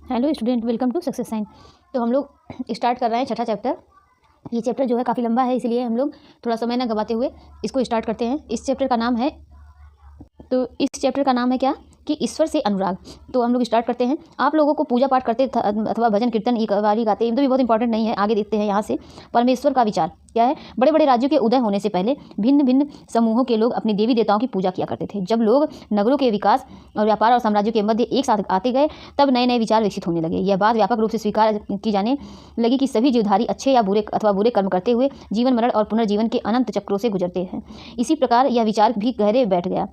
Hello student, welcome to success sign. तो हम लोग स्टार्ट कर रहे हैं छठा चैप्टर। ये चैप्टर जो है काफ़ी लंबा है, इसलिए हम लोग थोड़ा समय ना गवाते हुए इसको स्टार्ट करते हैं। इस चैप्टर का नाम है क्या कि ईश्वर से अनुराग। तो हम लोग स्टार्ट करते हैं। आप लोगों को पूजा पाठ करते अथवा भजन कीर्तन एक बारी गाते, तो भी बहुत इंपॉर्टेंट नहीं है। आगे देखते हैं यहाँ से परमेश्वर का विचार क्या है। बड़े बड़े राज्यों के उदय होने से पहले भिन्न भिन्न समूहों के लोग अपने देवी देवताओं की पूजा किया करते थे। जब लोग नगरों के विकास और व्यापार और साम्राज्यों के मध्य एक साथ आते गए, तब नए नए विचार विकसित होने लगे। यह बात व्यापक रूप से स्वीकार की जाने लगी कि सभी जीवधारी अच्छे या बुरे अथवा बुरे कर्म करते हुए जीवन मरण और पुनर्जीवन के अनंत चक्रों से गुजरते हैं। इसी प्रकार यह विचार भी गहरे बैठ गया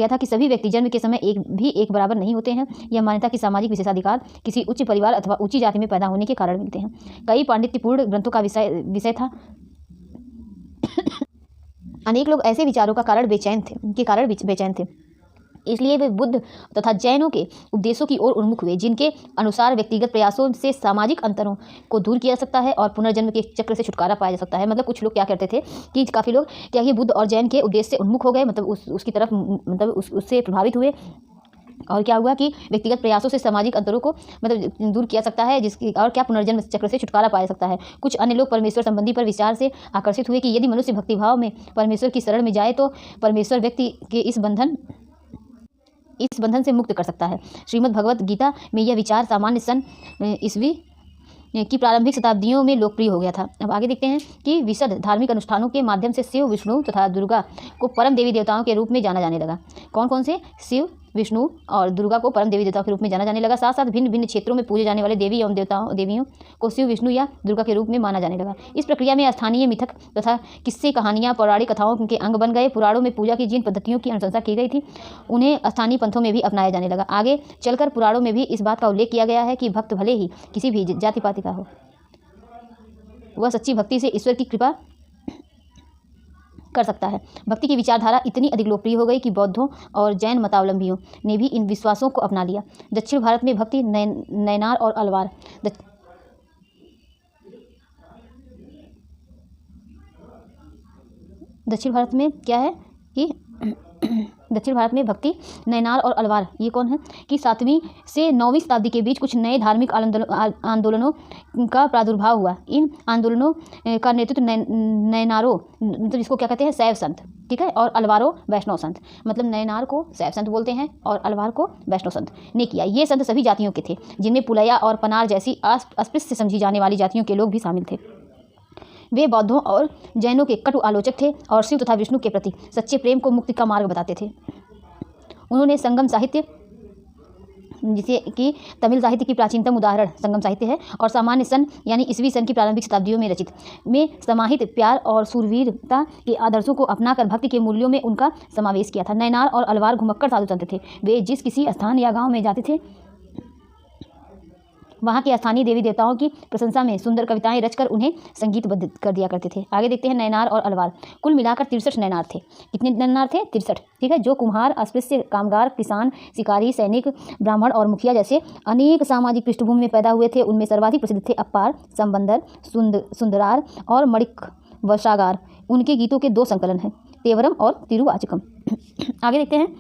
था कि सभी व्यक्ति जन्म के समय एक बराबर नहीं होते हैं। यह मान्यता कि सामाजिक विशेषाधिकार किसी उच्च परिवार अथवा ऊंची जाति में पैदा होने के कारण मिलते हैं। कई पांडित्यपूर्ण ग्रंथों का विषय था। अनेक लोग ऐसे विचारों का कारण बेचैन थे। इसलिए वे बुद्ध तथा जैनों के उपदेशों की ओर उन्मुख हुए, जिनके अनुसार व्यक्तिगत प्रयासों से सामाजिक अंतरों को दूर किया जा सकता है और पुनर्जन्म के चक्र से छुटकारा पाया जा सकता है। मतलब कुछ लोग क्या करते थे कि काफ़ी लोग क्या ये बुद्ध और जैन के उपदेश से उन्मुख हो गए, मतलब उसकी तरफ उससे प्रभावित हुए। और क्या हुआ कि व्यक्तिगत प्रयासों से सामाजिक अंतरों को मतलब दूर किया सकता है, जिसकी और क्या पुनर्जन्म चक्र से छुटकारा पाया जा सकता है। कुछ अन्य लोग परमेश्वर संबंधी पर विचार से आकर्षित हुए कि यदि मनुष्य भक्तिभाव में परमेश्वर की शरण में जाए तो परमेश्वर व्यक्ति के इस बंधन से मुक्त कर सकता है। श्रीमद् भगवत गीता में यह विचार सामान्य सन ईस्वी की प्रारंभिक शताब्दियों में लोकप्रिय हो गया था। अब आगे देखते हैं कि विशद धार्मिक अनुष्ठानों के माध्यम से शिव, विष्णु तथा दुर्गा को परम देवी देवताओं के रूप में जाना जाने लगा। कौन कौन से? शिव, विष्णु और दुर्गा को परम देवी देवताओं के रूप में जाना जाने लगा। साथ साथ भिन्न भिन्न क्षेत्रों में पूजे जाने वाले देवी एवं देवियों को शिव, विष्णु या दुर्गा के रूप में माना जाने लगा। इस प्रक्रिया में स्थानीय मिथक तथा किस्से, कहानियाँ, पौराणिक कथाओं के अंग बन गए। पुराणों में पूजा की जिन पद्धतियों की अनुशंसा की गई थी, उन्हें स्थानीय पंथों में भी अपनाया जाने लगा। आगे चलकर पुराणों में भी इस बात का उल्लेख किया गया है कि भक्त भले ही किसी भी जाति पाति का हो, वह सच्ची भक्ति से ईश्वर की कृपा कर सकता है। भक्ति की विचारधारा इतनी अधिक लोकप्रिय हो गई कि बौद्धों और जैन मतावलंबियों ने भी इन विश्वासों को अपना लिया। दक्षिण भारत में भक्ति नैनार और अलवार दक्षिण भारत में क्या है कि दक्षिण भारत में भक्ति नैनार और अलवार ये कौन है कि 7वीं से 9वीं शताब्दी के बीच कुछ नए धार्मिक आंदोलनों का प्रादुर्भाव हुआ। इन आंदोलनों का नेतृत्व नैनारों, मतलब जिसको क्या कहते हैं, शैव संत, ठीक है, और अलवारों वैष्णव संत, मतलब नैनार को शैव संत बोलते हैं और अलवार को वैष्णव संत ने किया। ये संत सभी जातियों के थे, जिनमें पुलैया और पनार जैसी अस्पृश्य समझी जाने वाली जातियों के लोग भी शामिल थे। वे बौद्धों और जैनों के कटु आलोचक थे और शिव तथा विष्णु के प्रति सच्चे प्रेम को मुक्ति का मार्ग बताते थे। उन्होंने संगम साहित्य, जिसे कि तमिल साहित्य की प्राचीनतम उदाहरण संगम साहित्य है, और सामान्य सन यानी ईस्वी सन की प्रारंभिक शताब्दियों में रचित में समाहित प्यार और सूरवीरता के आदर्शों को अपनाकर भक्ति के मूल्यों में उनका समावेश किया था। नैनार और अलवार घुमक्कड़ साधु संत थे। वे जिस किसी स्थान या गाँव में जाते थे, वहाँ के स्थानीय देवी देवताओं की प्रशंसा में सुंदर कविताएं रचकर उन्हें संगीतबद्ध कर दिया करते थे। आगे देखते हैं नैनार और अलवार। कुल मिलाकर 63 नैनार थे। कितने नैनार थे? 63, ठीक है, जो कुम्हार, अस्पृश्य, कामगार, किसान, शिकारी, सैनिक, ब्राह्मण और मुखिया जैसे अनेक सामाजिक पृष्ठभूमि में पैदा हुए थे। उनमें सर्वाधिक प्रसिद्ध थे अप्पार, संबंदर, सुंदरार और मणिक वशागार। उनके गीतों के 2 संकलन हैं, तेवरम और तिरुवाचकम। आगे देखते हैं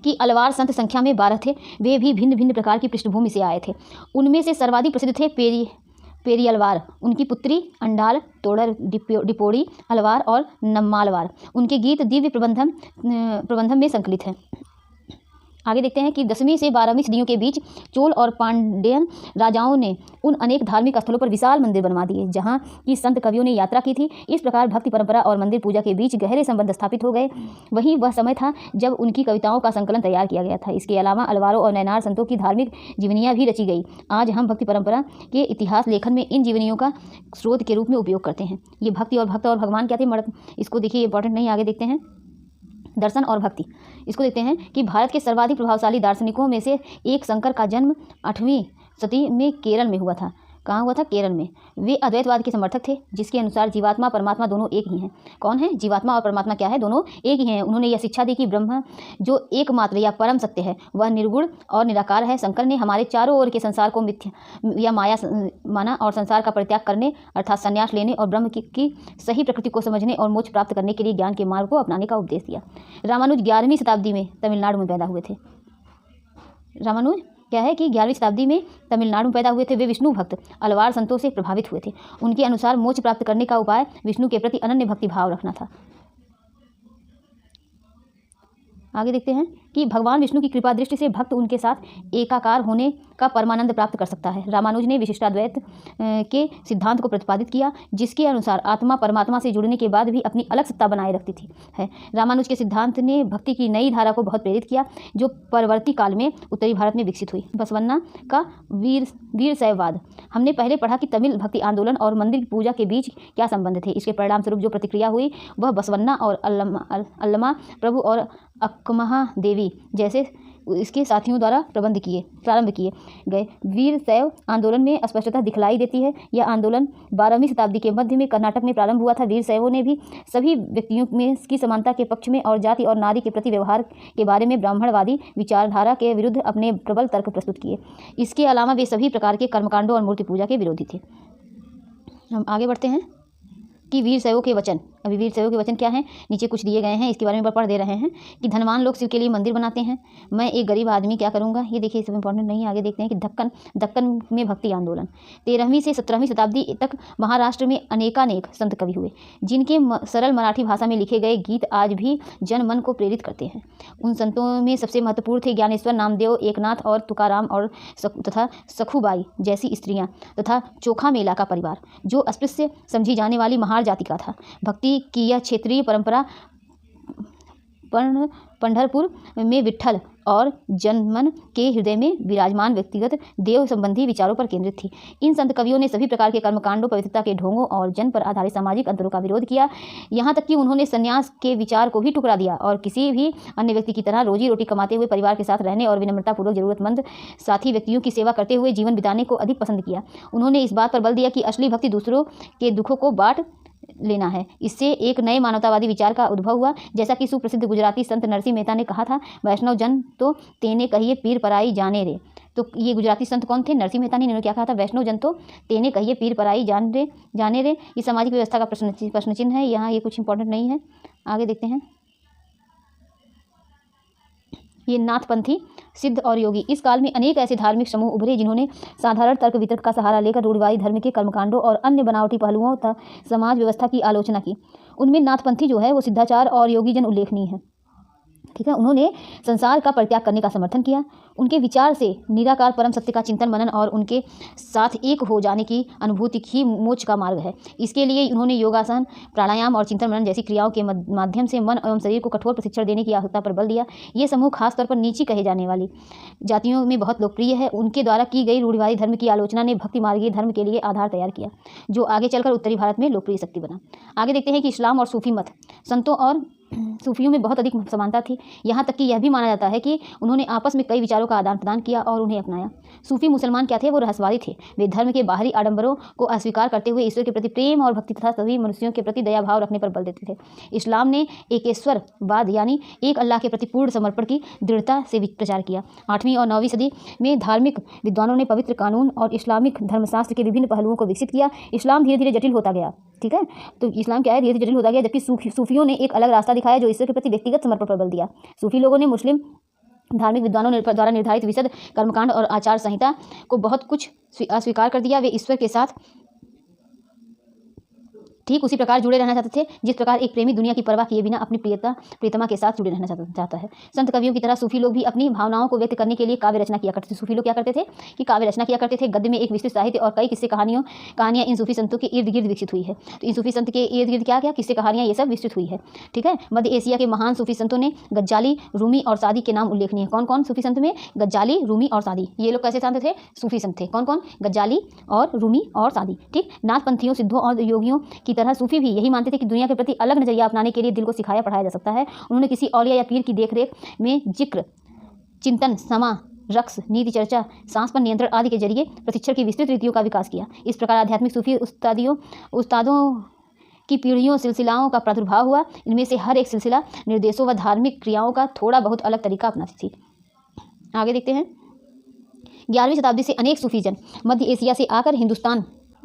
कि अलवार संत संख्या में 12 थे। वे भी भिन्न भिन्न प्रकार की पृष्ठभूमि से आए थे। उनमें से सर्वाधिक प्रसिद्ध थे पेरी अलवार, उनकी पुत्री अंडाल, तोड़र, डिपोड़ी अलवार और नम्मालवार। उनके गीत दिव्य प्रबंधन में संकलित हैं। आगे देखते हैं कि 10वीं से 12वीं सदियों के बीच चोल और पांड्यन राजाओं ने उन अनेक धार्मिक स्थलों पर विशाल मंदिर बनवा दिए जहाँ की संत कवियों ने यात्रा की थी। इस प्रकार भक्ति परंपरा और मंदिर पूजा के बीच गहरे संबंध स्थापित हो गए। वही वह समय था जब उनकी कविताओं का संकलन तैयार किया गया था। इसके अलावा अलवारों और नैनार संतों की धार्मिक जीवनियाँ भी रची गई। आज हम भक्ति परंपरा के इतिहास लेखन में इन जीवनियों का स्रोत के रूप में उपयोग करते हैं। ये भक्ति और भक्त और भगवान क्या थे, इसको देखिए, इंपॉर्टेंट नहीं। आगे देखते हैं दर्शन और भक्ति। इसको देखते हैं कि भारत के सर्वाधिक प्रभावशाली दार्शनिकों में से एक शंकर का जन्म 8वीं सदी में केरल में हुआ था। कहाँ हुआ था? केरल में। वे अद्वैतवाद के समर्थक थे, जिसके अनुसार जीवात्मा परमात्मा दोनों एक ही हैं। कौन है? जीवात्मा और परमात्मा क्या है? दोनों एक ही हैं। उन्होंने यह शिक्षा दी कि ब्रह्म जो एकमात्र या परम सत्य है, वह निर्गुण और निराकार है। शंकर ने हमारे चारों ओर के संसार को मिथ्या या माया माना और संसार का परित्याग करने अर्थात संन्यास लेने और ब्रह्म की सही प्रकृति को समझने और मोक्ष प्राप्त करने के लिए ज्ञान के मार्ग को अपनाने का उपदेश दिया। रामानुज 11वीं शताब्दी में तमिलनाडु में पैदा हुए थे। रामानुज क्या है कि 11वीं शताब्दी में तमिलनाडु में पैदा हुए थे। वे विष्णु भक्त अलवार संतों से प्रभावित हुए थे। उनके अनुसार मोक्ष प्राप्त करने का उपाय विष्णु के प्रति अनन्य भक्ति भाव रखना था। आगे देखते हैं कि भगवान विष्णु की कृपा दृष्टि से भक्त उनके साथ एकाकार होने का परमानंद प्राप्त कर सकता है। रामानुज ने विशिष्टाद्वैत के सिद्धांत को प्रतिपादित किया, जिसके अनुसार आत्मा परमात्मा से जुड़ने के बाद भी अपनी अलग सत्ता बनाए रखती थी है। रामानुज के सिद्धांत ने भक्ति की नई धारा को बहुत प्रेरित किया, जो परवर्ती काल में उत्तरी भारत में विकसित हुई। बसवन्ना का वीरशैववाद। हमने पहले पढ़ा कि तमिल भक्ति आंदोलन और मंदिर की पूजा के बीच क्या संबंध थे। इसके परिणाम स्वरूप जो प्रतिक्रिया हुई वह बसवन्ना और अल्लमा प्रभु और अक्कमहा देवी जैसे इसके साथियों द्वारा प्रारंभ किए गए वीरशैव आंदोलन में स्पष्टता दिखलाई देती है। यह आंदोलन 12वीं शताब्दी के मध्य में कर्नाटक में प्रारंभ हुआ था। वीरशैवों ने भी सभी व्यक्तियों में की समानता के पक्ष में और जाति और नारी के प्रति व्यवहार के बारे में ब्राह्मणवादी विचारधारा के विरुद्ध अपने प्रबल तर्क प्रस्तुत किए। इसके अलावा वे सभी प्रकार के कर्मकांडों और मूर्ति पूजा के विरोधी थे। हम आगे बढ़ते हैं कि वीरशैवों के वचन। अभी वीरशैवों के वचन क्या हैं, नीचे कुछ दिए गए हैं, इसके बारे में पढ़ दे रहे हैं कि धनवान लोग शिव के लिए मंदिर बनाते हैं, मैं एक गरीब आदमी क्या करूंगा। ये देखिए सब इंपॉर्टेंट नहीं है। आगे देखते हैं कि दक्कन में भक्ति आंदोलन। 13वीं से 17वीं शताब्दी तक महाराष्ट्र में अनेकानेक संत कवि हुए, जिनके सरल मराठी भाषा में लिखे गए गीत आज भी जनमन को प्रेरित करते हैं। उन संतों में सबसे महत्वपूर्ण थे ज्ञानेश्वर, नामदेव, एकनाथ और तुकाराम और तथा सखुबाई जैसी स्त्रियाँ तथा चोखा मेला का परिवार, जो अस्पृश्य समझी जाने वाली महार जाति का था। भक्ति की यह क्षेत्रीय परंपरा पंढरपुर में विट्ठल और जनमन के हृदय में विराजमान व्यक्तिगत देव संबंधी विचारों पर केंद्रित थी। इन संत कवियों ने सभी प्रकार के कर्मकांडों, पवित्रता के ढोंगों और जन पर आधारित सामाजिक अंतरों का विरोध किया। यहाँ तक कि उन्होंने संन्यास के विचार को भी ठुकरा दिया और किसी भी अन्य व्यक्ति की तरह रोजी रोटी कमाते हुए परिवार के साथ रहने और विनम्रतापूर्वक जरूरतमंद साथी व्यक्तियों की सेवा करते हुए जीवन बिताने को अधिक पसंद किया। उन्होंने इस बात पर बल दिया कि असली भक्ति दूसरों के दुखों को बांट लेना है। इससे एक नए मानवतावादी विचार का उद्भव हुआ। जैसा कि सुप्रसिद्ध गुजराती संत नरसिंह मेहता ने कहा था, वैष्णव जन तो तेने कहिए पीर पराई जाने रे। तो ये गुजराती संत कौन थे? नरसिंह मेहता ने। इन्होंने क्या कहा था? वैष्णव जन तो तेने कहिए पीर पराई जाने रे। ये सामाजिक व्यवस्था का प्रश्न चिन्ह है। यहाँ ये कुछ इंपॉर्टेंट नहीं है। आगे देखते हैं। ये नाथपंथी सिद्ध और योगी। इस काल में अनेक ऐसे धार्मिक समूह उभरे जिन्होंने साधारण तर्क वितर्क का सहारा लेकर रूढ़िवादी धर्म के कर्मकांडों और अन्य बनावटी पहलुओं तथा समाज व्यवस्था की आलोचना की। उनमें नाथपंथी जो है वो सिद्धाचार और योगीजन उल्लेखनीय है। ठीक है। उन्होंने संसार का परित्याग करने का समर्थन किया। उनके विचार से निराकार परम सत्य का चिंतन मनन और उनके साथ एक हो जाने की अनुभूति ही मोक्ष का मार्ग है। इसके लिए उन्होंने योगासन, प्राणायाम और चिंतन मनन जैसी क्रियाओं के माध्यम से मन एवं शरीर को कठोर प्रशिक्षण देने की आवश्यकता पर बल दिया। ये समूह खासतौर पर नीची कहे जाने वाली जातियों में बहुत लोकप्रिय है। उनके द्वारा की गई रूढ़िवादी धर्म की आलोचना ने भक्ति मार्गीय धर्म के लिए आधार तैयार किया, जो आगे चलकर उत्तरी भारत में लोकप्रिय शक्ति बना। आगे देखते हैं कि इस्लाम और सूफी मत। संतों और सूफियों में बहुत अधिक समानता थी। यहाँ तक कि यह भी माना जाता है कि उन्होंने आपस में कई विचारों का आदान प्रदान किया और उन्हें अपनाया। सूफी मुसलमान क्या थे? वो रहस्यवादी थे। वे धर्म के बाहरी आडंबरों को अस्वीकार करते हुए ईश्वर के प्रति प्रेम और भक्ति तथा सभी मनुष्यों के प्रति दया भाव रखने पर बल देते थे। इस्लाम ने एकेश्वरवाद यानी एक अल्लाह के प्रति पूर्ण समर्पण की दृढ़ता से प्रचार किया। 8वीं और 9वीं सदी में धार्मिक विद्वानों ने पवित्र कानून और इस्लामिक धर्मशास्त्र के विभिन्न पहलुओं को विकसित किया। इस्लाम धीरे धीरे जटिल होता गया। ठीक है। तो इस्लाम क्या है? धीरे धीरे जटिल होता गया, जबकि सूफियों ने एक अलग रास्ता दिखाया जो ईश्वर के प्रति व्यक्तिगत समर्पण पर बल दिया। सूफी लोगों ने मुस्लिम धार्मिक विद्वानों द्वारा निर्धारित विशद कर्मकांड और आचार संहिता को बहुत कुछ अस्वीकार कर दिया। वे ईश्वर के साथ ठीक उसी प्रकार जुड़े रहना चाहते थे जिस प्रकार एक प्रेमी दुनिया की परवाह किए बिना अपनी प्रियतमा के साथ जुड़े रहना चाहता है। संत कवियों की तरह सूफी लोग भी अपनी भावनाओं को व्यक्त करने के लिए काव्य रचना किया करते थे। सूफी लोग क्या करते थे कि काव्य रचना किया करते थे। गद्य में एक विस्तृत साहित्य और कई किस्से कहानियाँ इन सूफी संतों के इर्द गिर्द विकसित हुई है। तो इन सूफी संत के इर्द गिर्द क्या किस्से कहानियाँ ये सब विस्तृत हुई है। ठीक है। मध्य एशिया के महान सूफी संतों ने गज्जाली, रूमी और सादी के नाम उल्लेखनीय है। कौन कौन सूफी संत में? गज्जाली, रूमी और सादी। ये लोग कैसे संत थे? सूफी संत थे। कौन कौन? गज्जाली और रूमी और सादी। ठीक। नाथपंथियों, सिद्धों और योगियों की तरह सूफी भी यही मानते थे कि दुनिया के प्रति अलग नजरिया अपनाने के लिए दिल को सिखाया पढ़ाया जा सकता है। उन्होंने किसी औलिया या पीर की देखरेख में जिक्र, चिंतन, समा, रक्स, नीति चर्चा, सांस पर नियंत्रण आदि के जरिए प्रशिक्षण की विस्तृत रीतियों का विकास किया। इस प्रकार आध्यात्मिक सूफी उस्तादों की पीढ़ियों सिलसिलाओं का प्रादुर्भाव हुआ। इनमें से हर एक सिलसिला निर्देशों व धार्मिक क्रियाओं का थोड़ा बहुत अलग तरीका अपनाती थी। आगे देखते हैं। 11वीं शताब्दी से अनेक सूफीजन मध्य एशिया से आकर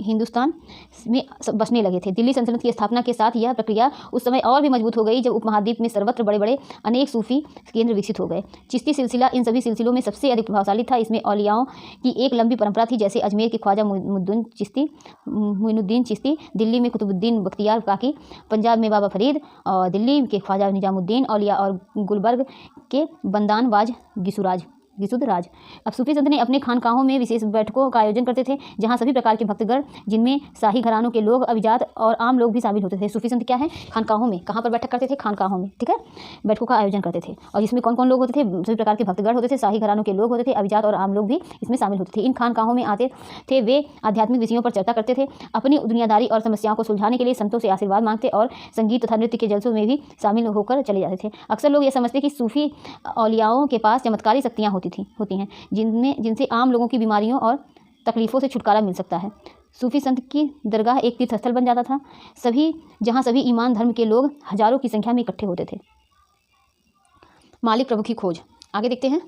हिंदुस्तान में बसने लगे थे। दिल्ली सल्तनत की स्थापना के साथ यह प्रक्रिया उस समय और भी मजबूत हो गई जब उपमहाद्वीप में सर्वत्र बड़े बड़े अनेक सूफी केंद्र विकसित हो गए। चिश्ती सिलसिला इन सभी सिलसिलों में सबसे अधिक प्रभावशाली था। इसमें औलियाओं की एक लंबी परंपरा थी, जैसे अजमेर के ख्वाजा मोइनुद्दीन चिश्ती, दिल्ली में कुतुबुद्दीन बख्तियार काकी, पंजाब में बाबा फरीद और दिल्ली के ख्वाजा निजामुद्दीन औलिया और गुलबर्ग के बंदानवाज गिसुदराज। अब सूफी संत ने अपने खानकाहों में विशेष बैठकों का आयोजन करते थे, जहां सभी प्रकार के भक्तगण, जिनमें शाही घरानों के लोग, अभिजात और आम लोग भी शामिल होते थे। सूफी संत क्या है, खानकाहों में, कहाँ पर बैठक करते थे, खानकाहों में, ठीक है, बैठकों का आयोजन करते थे। और इसमें कौन कौन लोग होते थे, सभी प्रकार के भक्तगण होते थे, शाही घरानों के लोग होते थे, अभिजात और आम लोग भी इसमें शामिल होते थे। इन खानकाहों में आते थे वे आध्यात्मिक विषयों पर चर्चा करते थे, अपनी दुनियादारी और समस्याओं को सुलझाने के लिए संतों से आशीर्वाद मांगते और संगीत तथा नृत्य के जलसों में भी शामिल होकर चले जाते थे। अक्सर लोग ये समझते कि सूफी औलियाओं के पास चमत्कारी शक्तियाँ होती हैं जिनसे आम लोगों की बीमारियों और तकलीफ़ों से छुटकारा मिल सकता है। सूफी संत की दरगाह एक तीर्थस्थल बन जाता था, जहाँ सभी ईमान धर्म के लोग हजारों की संख्या में इकट्ठे होते थे। मालिक प्रभु की खोज। आगे देखते हैं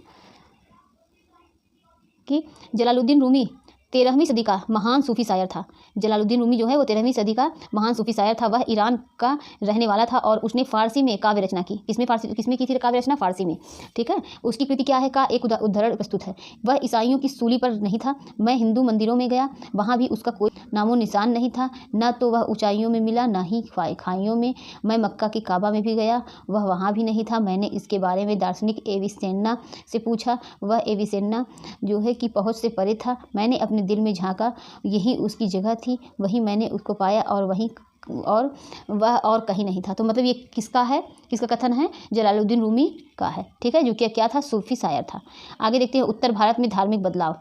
कि जलालुद्दीन रूमी 13वीं सदी का महान सूफी शायर था। जलालुद्दीन रूमी जो है वो 13वीं सदी का महान सूफी शायर था। वह ईरान का रहने वाला था और उसने फ़ारसी में काव्य रचना की। किसमें की थी काव्य रचना? फ़ारसी में, ठीक है। उसकी कृति क्या है का एक उदाहरण प्रस्तुत है। वह ईसाइयों की सूली पर नहीं था। मैं हिंदू मंदिरों में गया, वहाँ भी उसका कोई नामो निशान नहीं था। न तो वह ऊंचाइयों में मिला, न ही खाइयों में। मैं मक्का के काबा में भी गया, वह वहाँ भी नहीं था। मैंने इसके बारे में दार्शनिक एविसेना से पूछा। वह एविसेना जो है कि पहुँच से परे था। मैंने अपने दिल में झांका, यही उसकी जगह थी, वही मैंने उसको पाया और वह और कहीं नहीं था। तो मतलब ये किसका है, किसका कथन है? जलालुद्दीन रूमी का है, ठीक है, जो कि क्या था, सूफी शायर था। आगे देखते हैं उत्तर भारत में धार्मिक बदलाव।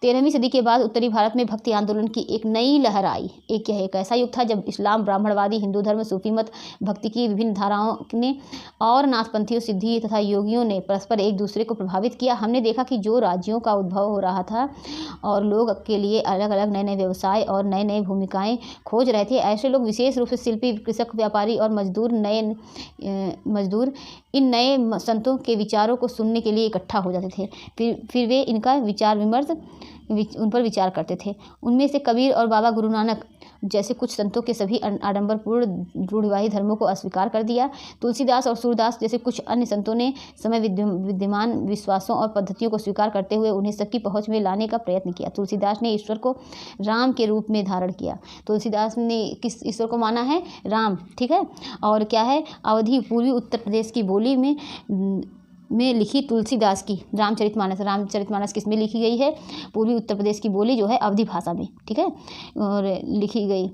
13वीं सदी के बाद उत्तरी भारत में भक्ति आंदोलन की एक नई लहर आई। एक ऐसा युग था जब इस्लाम, ब्राह्मणवादी, हिंदू धर्म, सूफी मत, भक्ति की विभिन्न धाराओं ने और नाथपंथियों, सिद्धि तथा योगियों ने परस्पर एक दूसरे को प्रभावित किया। हमने देखा कि जो राज्यों का उद्भव हो रहा था और लोग के लिए अलग अलग नए नए व्यवसाय और नए नए भूमिकाएं खोज रहे थे, ऐसे लोग विशेष रूप से शिल्पी, कृषक, व्यापारी और मजदूर इन नए संतों के विचारों को सुनने के लिए इकट्ठा हो जाते थे। फिर वे इनका विचार विमर्श उन पर विचार करते थे। उनमें से कबीर और बाबा गुरु नानक जैसे कुछ संतों के सभी आडंबरपूर्ण रूढ़िवादी धर्मों को अस्वीकार कर दिया। तुलसीदास और सूरदास जैसे कुछ अन्य संतों ने समय विद्यमान विश्वासों और पद्धतियों को स्वीकार करते हुए उन्हें सबकी पहुंच में लाने का प्रयत्न किया। तुलसीदास ने ईश्वर को राम के रूप में धारण किया। तुलसीदास ने किस ईश्वर को माना है? राम, ठीक है। और क्या है, अवधि पूर्वी उत्तर प्रदेश की बोली में लिखी तुलसीदास की रामचरितमानस किस में लिखी गई है? पूर्वी उत्तर प्रदेश की बोली जो है अवधी भाषा में, ठीक है, और लिखी गई।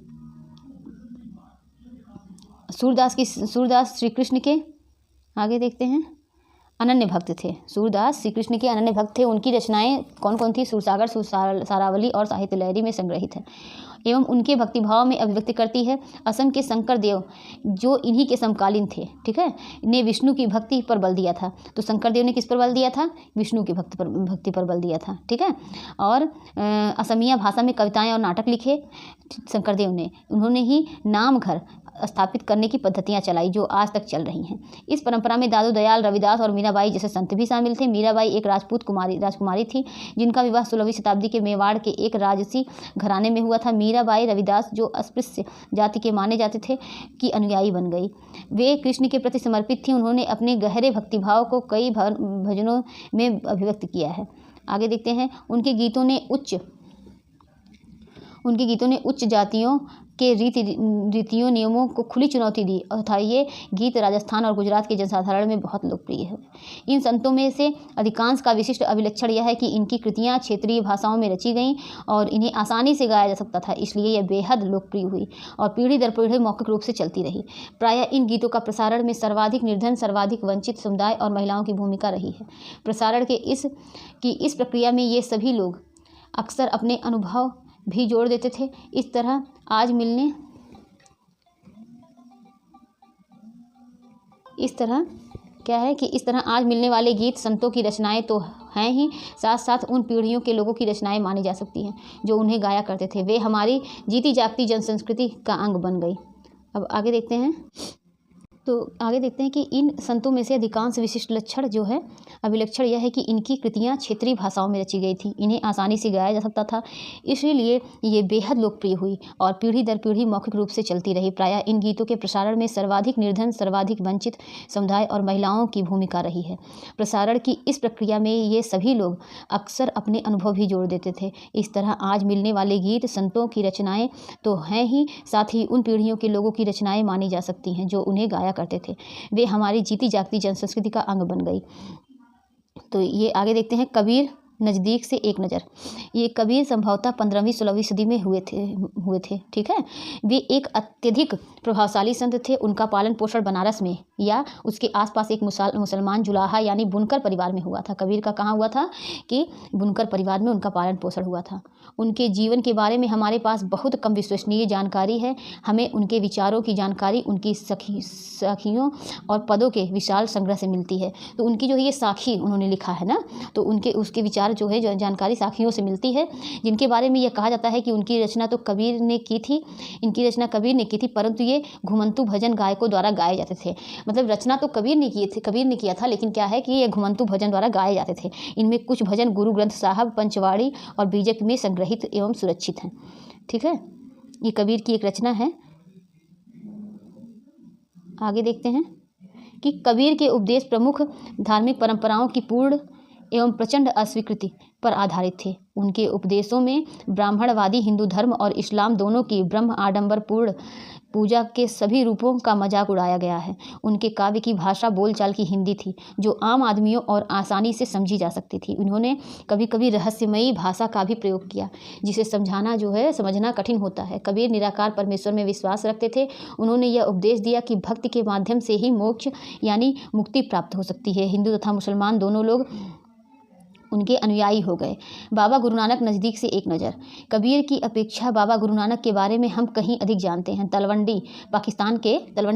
सूरदास श्री कृष्ण के, आगे देखते हैं, अनन्य भक्त थे। सूरदास श्री कृष्ण के अनन्य भक्त थे। उनकी रचनाएं कौन कौन थी? सूरसागर, सारावली और साहित्य लहरी में संग्रहित है एवं उनके भक्तिभाव में अभिव्यक्त करती है। असम के शंकर देव जो इन्हीं के समकालीन थे, ठीक है, ने विष्णु की भक्ति पर बल दिया था। तो शंकर देव ने किस पर बल दिया था? विष्णु की भक्ति पर बल दिया था, ठीक है। और असमिया भाषा में कविताएं और नाटक लिखे शंकर देव ने। उन्होंने ही नाम घर स्थापित करने की पद्धतियां चलाई जो आज तक चल रही हैं। इस परंपरा में दादू दयाल, रविदास और मीराबाई जैसे संत भी शामिल थे। मीराबाई एक राजकुमारी थी जिनका विवाह 16वीं शताब्दी के मेवाड़ के एक राजसी घराने में हुआ था। मीराबाई रविदास जो अस्पृश्य जाति के माने जाते थे की अनुयायी बन गई। वे कृष्ण के प्रति समर्पित थी। उन्होंने अपने गहरे भक्तिभाव को कई भजनों में अभिव्यक्त किया है। आगे देखते हैं, उनके गीतों ने उच्च जातियों के रीतियों नियमों को खुली चुनौती दी तथा ये गीत राजस्थान और गुजरात के जनसाधारण में बहुत लोकप्रिय है। इन संतों में से अधिकांश का विशिष्ट अभिलक्षण यह है कि इनकी कृतियाँ क्षेत्रीय भाषाओं में रची गईं और इन्हें आसानी से गाया जा सकता था, इसलिए यह बेहद लोकप्रिय हुई और पीढ़ी दर पीढ़ी मौखिक रूप से चलती रही। प्रायः इन गीतों का प्रसारण में सर्वाधिक निर्धन, सर्वाधिक वंचित समुदाय और महिलाओं की भूमिका रही है। प्रसारण के इस प्रक्रिया में ये सभी लोग अक्सर अपने अनुभव भी जोड़ देते थे। इस तरह आज मिलने वाले गीत संतों की रचनाएं तो हैं ही, साथ साथ उन पीढ़ियों के लोगों की रचनाएं मानी जा सकती हैं जो उन्हें गाया करते थे। वे हमारी जीती जागती जनसंस्कृति का अंग बन गई। अब आगे देखते हैं, तो आगे देखते हैं कि इन संतों में से अधिकांश विशिष्ट लक्षण जो है अभिलक्षण यह है कि इनकी कृतियाँ क्षेत्रीय भाषाओं में रची गई थी, इन्हें आसानी से गाया जा सकता था, इसलिए ये बेहद लोकप्रिय हुई और पीढ़ी दर पीढ़ी मौखिक रूप से चलती रही। प्रायः इन गीतों के प्रसारण में सर्वाधिक निर्धन, सर्वाधिक वंचित समुदाय और महिलाओं की भूमिका रही है। प्रसारण की इस प्रक्रिया में ये सभी लोग अक्सर अपने अनुभव भी जोड़ देते थे। इस तरह आज मिलने वाले गीत संतों की रचनाएँ तो हैं ही, साथ ही उन पीढ़ियों के लोगों की रचनाएँ मानी जा सकती हैं जो उन्हें गाया करते थे। वे हमारी जीती जागती जनसंस्कृति का अंग बन गई। तो ये आगे देखते हैं कबीर नज़दीक से एक नज़र। ये कबीर संभवतः 15वीं 16वीं सदी में हुए थे, ठीक है। वे एक अत्यधिक प्रभावशाली संत थे। उनका पालन पोषण बनारस में या उसके आसपास एक मुसलमान जुलाहा यानी बुनकर परिवार में हुआ था। कबीर का कहाँ हुआ था कि बुनकर परिवार में उनका पालन पोषण हुआ था। उनके जीवन के बारे में हमारे पास बहुत कम विश्वसनीय जानकारी है। हमें उनके विचारों की जानकारी उनकी साखियों और पदों के विशाल संग्रह से मिलती है। तो उनकी जो ये साखी उन्होंने लिखा है ना, तो उसके विचार जो है जो जानकारी साखियों से मिलती है, जिनके बारे में यह कहा जाता है कि उनकी रचना तो कबीर ने की थी, इनकी रचना कबीर ने की थी, परंतु ये घुमंतु भजन गायकों द्वारा गाए जाते थे। मतलब रचना तो कबीर ने किया था, लेकिन क्या है कि ये घुमंतु भजन द्वारा गाए जाते थे। इनमें कुछ भजन गुरु ग्रंथ साहब, पंचवाड़ी और बीजक में संग्रहित एवं सुरक्षित हैं, ठीक है। ये कबीर की एक रचना है। आगे देखते हैं कि कबीर के उपदेश प्रमुख धार्मिक परंपराओं की पूर्ण एवं प्रचंड अस्वीकृति पर आधारित थे। उनके उपदेशों में ब्राह्मणवादी हिंदू धर्म और इस्लाम दोनों की ब्रह्म आडंबरपूर्ण पूजा के सभी रूपों का मजाक उड़ाया गया है। उनके काव्य की भाषा बोलचाल की हिंदी थी, जो आम आदमियों और आसानी से समझी जा सकती थी। उन्होंने कभी कभी रहस्यमयी भाषा का भी प्रयोग किया, जिसे समझना कठिन होता है। कबीर निराकार परमेश्वर में विश्वास रखते थे। उन्होंने यह उपदेश दिया कि भक्ति के माध्यम से ही मोक्ष यानी मुक्ति प्राप्त हो सकती है। हिंदू तथा मुसलमान दोनों लोग उनके अनुयायी हो गए। बाबा गुरु नानक नज़दीक से एक नज़र। कबीर की अपेक्षा बाबा गुरु नानक के बारे में हम कहीं अधिक जानते हैं। तलवंडी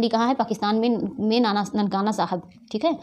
कहाँ है? पाकिस्तान में ननकाना साहब, ठीक है,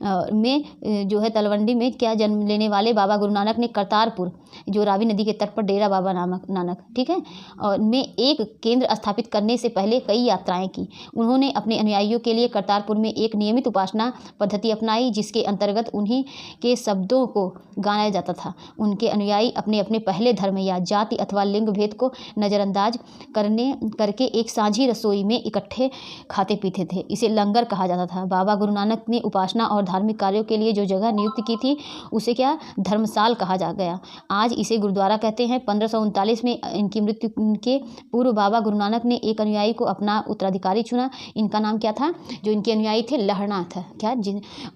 में जो है तलवंडी में क्या जन्म लेने वाले बाबा गुरु नानक ने करतारपुर, जो रावी नदी के तट पर डेरा बाबा नानक, ठीक है, और में एक केंद्र स्थापित करने से पहले कई यात्राएं की। उन्होंने अपने अनुयायियों के लिए करतारपुर में एक नियमित उपासना पद्धति अपनाई, जिसके अंतर्गत उन्हीं के शब्दों को गाया जाता था। उनके अनुयायी अपने अपने पहले धर्म या जाति अथवा लिंग भेद को नज़रअंदाज करके एक साझी रसोई में इकट्ठे खाते पीते थे। इसे लंगर कहा जाता था। बाबा गुरु नानक ने उपासना और धार्मिक कार्यों के लिए जो जगह नियुक्त की थी उसे क्या धर्मसाल कहा जा गया। आज इसे गुरुद्वारा कहते हैं। 1539 में इनकी मृत्यु के पूर्व बाबा गुरु नानक ने एक अनुयायी को अपना उत्तराधिकारी चुना। इनका नाम क्या था? जो इनके अनुयायी थे लहरनाथ, क्या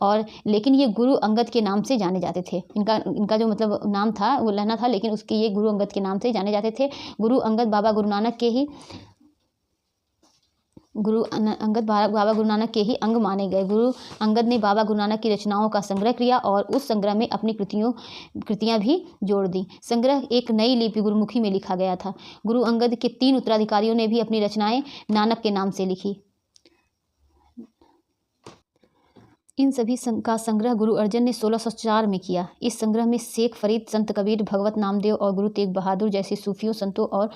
और लेकिन ये गुरु अंगद के नाम से जाने जाते थे। इनका जो मतलब नाम था वो लहना था, लेकिन उसके ये गुरु अंगद के नाम से जाने जाते थे। गुरु अंगद बाबा गुरु नानक के ही बाबा गुरु नानक के ही अंग माने गए। गुरु अंगद ने बाबा गुरु नानक की रचनाओं का संग्रह किया और उस संग्रह में अपनी कृतियां भी जोड़ दी। संग्रह एक नई लिपि गुरुमुखी में लिखा गया था। गुरु अंगद के 3 उत्तराधिकारियों ने भी अपनी रचनाएं नानक के नाम से लिखी। इन सभी का संग्रह गुरु अर्जन ने 1604 में किया। इस संग्रह में शेख फरीद, संत कबीर, भगवत नामदेव और गुरु तेग बहादुर जैसे सूफियों, संतों और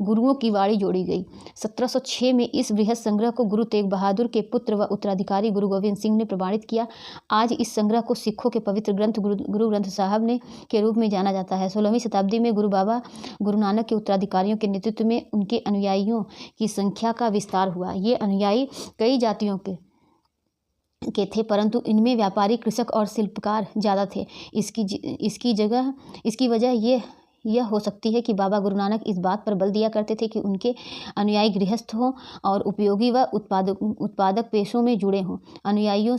गुरुओं की वाणी जोड़ी गई। 1706 में इस बृहद संग्रह को गुरु तेग बहादुर के पुत्र व उत्तराधिकारी गुरु गोविंद सिंह ने प्रमाणित किया। आज इस संग्रह को सिखों के पवित्र ग्रंथ गुरु ग्रंथ साहब के रूप में जाना जाता है। 16वीं शताब्दी में बाबा गुरु नानक के उत्तराधिकारियों के नेतृत्व में उनके अनुयायियों की संख्या का विस्तार हुआ। ये अनुयायी कई जातियों के थे, परंतु इनमें व्यापारी, कृषक और शिल्पकार ज़्यादा थे। इसकी वजह यह हो सकती है कि बाबा गुरु नानक इस बात पर बल दिया करते थे कि उनके अनुयायी गृहस्थ हों और उपयोगी व उत्पादक पेशों में जुड़े हों। अनुयायियों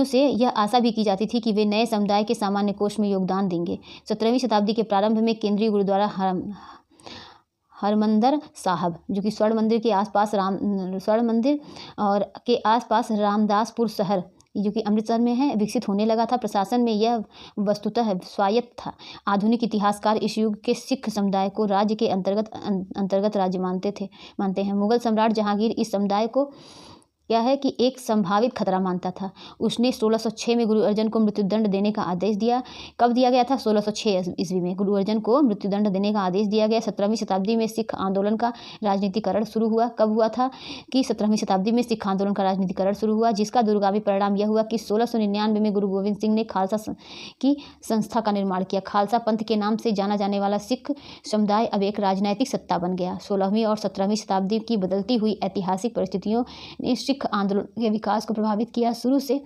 से यह आशा भी की जाती थी कि वे नए समुदाय के सामान्य कोष में योगदान देंगे। 17वीं शताब्दी के प्रारंभ में केंद्रीय गुरुद्वारा हरमंदर साहब, जो कि स्वर्ण मंदिर और के आसपास रामदासपुर शहर, जो कि अमृतसर में है, विकसित होने लगा था। प्रशासन में यह वस्तुतः स्वायत्त था। आधुनिक इतिहासकार इस युग के सिख समुदाय को राज्य के अंतर्गत राज्य मानते हैं। मुगल सम्राट जहांगीर इस समुदाय को क्या है कि एक संभावित खतरा मानता था। उसने 1606 में गुरु अर्जन को मृत्युदंड देने का आदेश दिया। कब दिया गया था? 1606 ईस्वी में गुरु अर्जन को मृत्युदंड देने का आदेश दिया गया। 17वीं शताब्दी में सिख आंदोलन का राजनीतिकरण शुरू हुआ। कब हुआ था? कि 17वीं शताब्दी में सिख आंदोलन का राजनीतिकरण शुरू हुआ, जिसका दूरगामी परिणाम यह हुआ कि 1699 में गुरु गोविंद सिंह ने खालसा की संस्था का निर्माण किया। खालसा पंथ के नाम से जाना जाने वाला सिख समुदाय अब एक राजनैतिक सत्ता बन गया। 16वीं और 17वीं शताब्दी की बदलती हुई ऐतिहासिक परिस्थितियों ने सिख आंदोलन के विकास को प्रभावित किया। शुरू से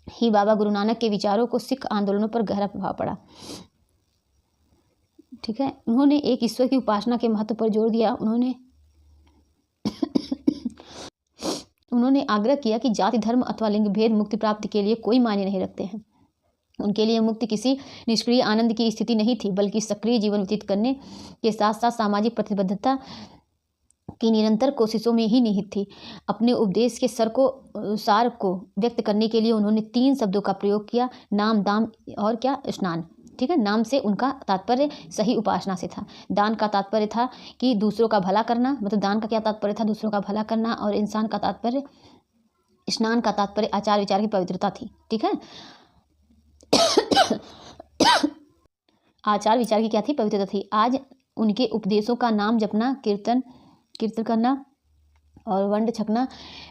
ही बाबा गुरु नानक के विचारों को सिख आंदोलनों पर गहरा प्रभाव पड़ा। ठीक है, उन्होंने एक ईश्वर की उपासना के महत्व पर जोर दिया। उन्होंने आग्रह किया कि जाति, धर्म अथवा लिंग भेद मुक्ति प्राप्ति के लिए कोई मायने नहीं रखते हैं। उनके लिए मुक्ति किसी निष्क्रिय आनंद की स्थिति नहीं थी, बल्कि सक्रिय जीवन व्यतीत करने के साथ साथ सामाजिक प्रतिबद्धता की निरंतर कोशिशों में ही निहित थी। अपने उपदेश के सार को व्यक्त करने के लिए उन्होंने 3 शब्दों का प्रयोग किया, नाम, दाम और क्या? स्नान। ठीक है, नाम से उनका तात्पर्य सही उपासना से था। दान का तात्पर्य था कि दूसरों का भला करना, मतलब दान का क्या तात्पर्य था? दूसरों का भला करना। और इंसान का तात्पर्य, स्नान का तात्पर्य आचार विचार की पवित्रता थी। ठीक है, आचार विचार की क्या थी? पवित्रता थी। आज उनके उपदेशों का नाम जपना, कीर्तन करना और वंड छकना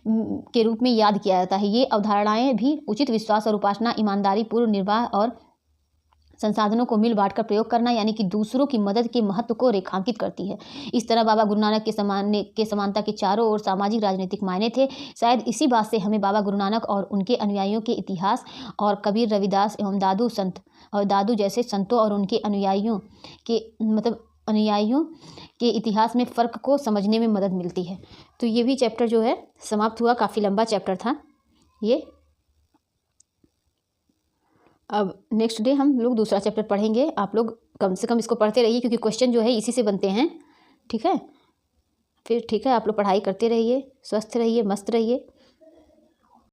के रूप में याद किया जाता है। ये अवधारणाएं भी उचित विश्वास और उपासना, ईमानदारी पूर्व निर्वाह और संसाधनों को मिल बांट कर प्रयोग करना, यानी कि दूसरों की मदद के महत्व को रेखांकित करती है। इस तरह बाबा गुरु नानक के समानता के चारों ओर सामाजिक राजनीतिक मायने थे। शायद इसी बात से हमें बाबा गुरु नानक और उनके अनुयायियों के इतिहास और कबीर, रविदास एवं दादू जैसे संतों और उनके अनुयायियों के इतिहास में फ़र्क को समझने में मदद मिलती है। तो ये भी चैप्टर जो है समाप्त हुआ। काफ़ी लंबा चैप्टर था ये। अब नेक्स्ट डे हम लोग दूसरा चैप्टर पढ़ेंगे। आप लोग कम से कम इसको पढ़ते रहिए, क्योंकि क्वेश्चन जो है इसी से बनते हैं। ठीक है, फिर ठीक है, आप लोग पढ़ाई करते रहिए, स्वस्थ रहिए, मस्त रहिए।